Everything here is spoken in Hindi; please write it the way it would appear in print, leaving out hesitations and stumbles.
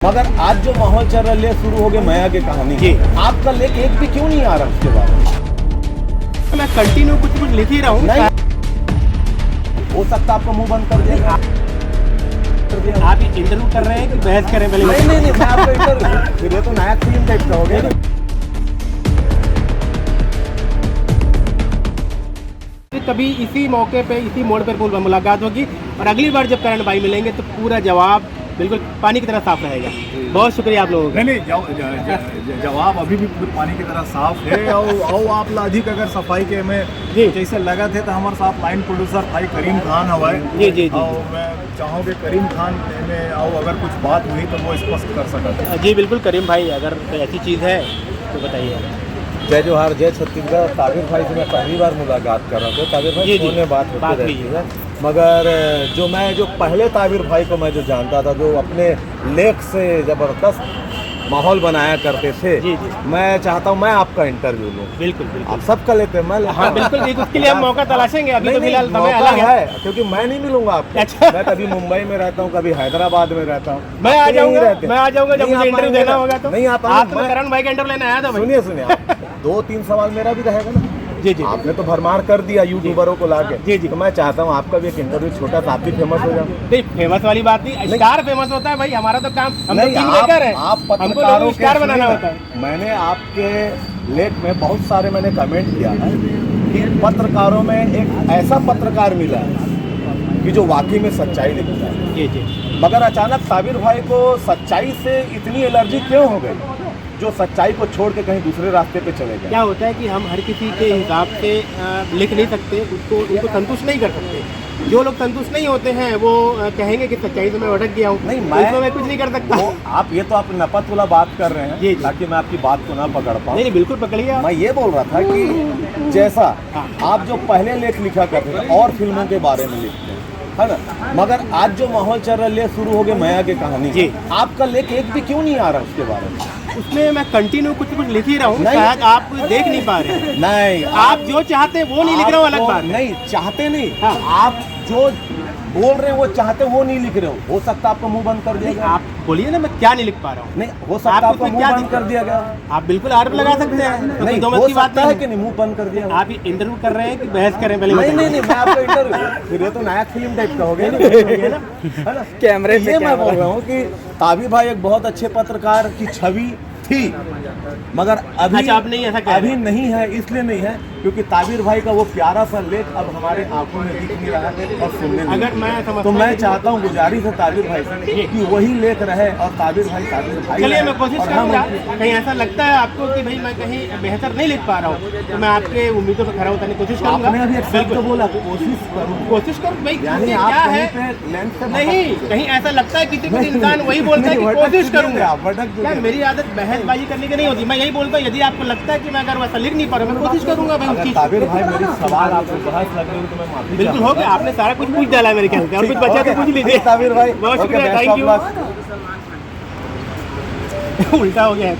मगर आज जो माहौल चल रहा है, ले शुरू हो गए माया की कहानी जी। आपका लेख एक भी क्यों नहीं आ रहा उसके बारे में? मैं कंटिन्यू कुछ लिख ही रहा हूँ। नहीं हो सकता आपका मुंह बंद कर देगा। आप इंटरव्यू कर रहे हैं कि बहस करें पहले? नहीं मैं आपको इंटरव्यू फिर ये तो नया फिल्म टाइप का हो गया। कभी इसी मौके पे इसी मोड़ पर मुलाकात होगी और अगली बार जब करण भाई मिलेंगे तो पूरा जवाब बिल्कुल पानी की तरह साफ रहेगा। बहुत शुक्रिया आप लोगों का। नहीं जवाब अभी भी पानी की तरह साफ है। और आप अधिक अगर सफाई के में जी। जैसे लगा थे तो हमारे साथ लाइन प्रोड्यूसर भाई करीम खान हवाए। जी। और मैं चाहूँगी करीम खान में और अगर कुछ बात हुई तो वो स्पष्ट कर सकते। जी बिल्कुल करीम भाई, अगर कोई ऐसी चीज़ है तो बताइए। जय जोहार, जय छत्तीसगढ़। ताबिर भाई से मैं पहली बार मुलाकात कर रहा था। ताबिर भाई जी, फोन में बात होती रहती है, मगर जो पहले ताबिर भाई को मैं जो जानता था, जो अपने लेख से ज़बरदस्त माहौल बनाया करते थे, जी। मैं चाहता हूँ मैं आपका इंटरव्यू लूँ। बिल्कुल आप सबका लेते हैं, मैं हाँ बिल्कुल, उसके लिए हम मौका तलाशेंगे। अभी तो फिलहाल समय मौका अलग है, क्योंकि मैं नहीं मिलूंगा आपको। अच्छा। मैं कभी मुंबई में रहता हूँ, कभी हैदराबाद में रहता हूँ। मैं आ आप यहीं जाऊंगा रहते हैं। जब नहीं मुझे आ इंटरव्यू पाएंगे देना ना। होगा तो। नहीं आ पाएंगे। आप तो करण भाई का इंटरव्यू लेने आया था भाई। सुनिए आप 2-3 सवाल मेरा भी रहेगा ना। जी। आपने तो भरमार कर दिया यूट्यूबरों को लाके। जी। तो मैं चाहता हूँ आपका भी एक इंटरव्यू छोटा सा, आप भी फेमस हो जाओ। नहीं फेमस वाली बात नहीं, स्टार फेमस होता है भाई। हमारा तो काम, हम तो नहीं, टीम मेकर हैं। आप हमको पत्रकारों लोगों को के स्टार बनाना सुनिए होता ना, है। मैंने आपके लेख में बहुत सारे मैंने कमेंट किया है कि पत्रकारों में एक ऐसा पत्रकार मिला है कि जो वाकई में सच्चाई लिखता है। जी। मगर अचानक ताबिर भाई को सच्चाई से इतनी एलर्जी क्यों हो गई, जो सच्चाई को छोड़ के कहीं दूसरे रास्ते पे चले गए? क्या होता है कि हम हर किसी के हिसाब से लिख नहीं सकते, उनको संतुष्ट नहीं कर सकते। जो लोग संतुष्ट नहीं होते हैं वो कहेंगे कि सच्चाई से मैं भटक गया हूँ। नहीं, मैं कुछ नहीं कर सकता। आप ये तो आप नपत वाला बात कर रहे हैं। जी। ताकि मैं आपकी बात को ना पकड़ पाऊँ। नहीं बिल्कुल पकड़िए आप। मैं ये बोल रहा था कि जैसा आप जो पहले लेख लिखा करते थे और फिल्मों के बारे में लिखते है ना, मगर आज जो माहौल चल रहा है, ले शुरू हो गए माया की कहानी। जी। आपका लेख एक भी क्यों नहीं आ रहा उसके बारे में? उसमें मैं कंटिन्यू कुछ लिख ही रहा हूँ, नहीं। शायद आप देख नहीं पा रहे हैं। नहीं, आप जो चाहते हैं वो नहीं लिख रहा हूँ, अलग बात है। नहीं चाहते नहीं। हाँ। आप जो बोल रहे हैं वो चाहते वो नहीं लिख रहे हो सकता आपका मुंह बंद कर दिया गया। आप बोलिए ना, मैं क्या नहीं लिख पा रहा हूँ। नहीं हो सकता आप आपका उसमें मुंह क्या बंद कर दिया गया। आप बिल्कुल आरोप लगा सकते हैं, तो नहीं दो मत हो की बात सकता है नहीं कि नहीं मुंह बंद कर दिया गया। आप इंटरव्यू कर रहे हैं कि बहस करें पहले? नहीं मैं आपको इंटरव्यू फिर ये तो नया फिल्म टाइप का हो गया है ना। कैमरे ये मैं बोल रहा हूँ कि ताबिर भाई एक बहुत अच्छे पत्रकार की छवि थी, मगर अभी अच्छा, आप नहीं ऐसा कह रहे अभी नहीं है। इसलिए नहीं है क्योंकि ताबिर भाई का वो प्यारा सा लेख अब हमारे आंखों में दिख नहीं रहा है और सुनने में। अगर मैं समझता तो मैं हूं चाहता हूँ गुजारिश है ताबिर भाई से कि वही लेख रहे और ताबिर भाई चलिए रहे। मैं कोशिश और हम करूँगा। कहीं ऐसा लगता है आपको कि भाई मैं कहीं बेहतर नहीं लिख पा रहा हूँ तो मैं आपके उम्मीदों पर खरा उतरने की कोशिश करूँगा। आपने अभी एक शब्द बोला, कोशिश करूँ भाई यानी आप क्या है। कहीं पे लेंथ से नहीं, कहीं ऐसा लगता है किसी को इंसान वही बोलता है कि कोशिश करूँगा। क्या मेरी आदत बहसबाजी करने की नहीं होती। मैं यही बोलता हूँ यदि आपको लगता है कि मैं अगर वैसा लिख नहीं पा रहा मैं कोशिश करूँगा भाई उस चीज़। ताबिर भाई मेरी सवाल आपको बहस लग रही है तो मैं माफी बिल्कुल हो गया, आपने सारा कुछ पूछ डाला मेरे ख्याल से, और कुछ बचा तो पूछ लीजिए। ताबिर भाई बहुत शुक्रिया, थैंक यू। उल्टा हो गया है।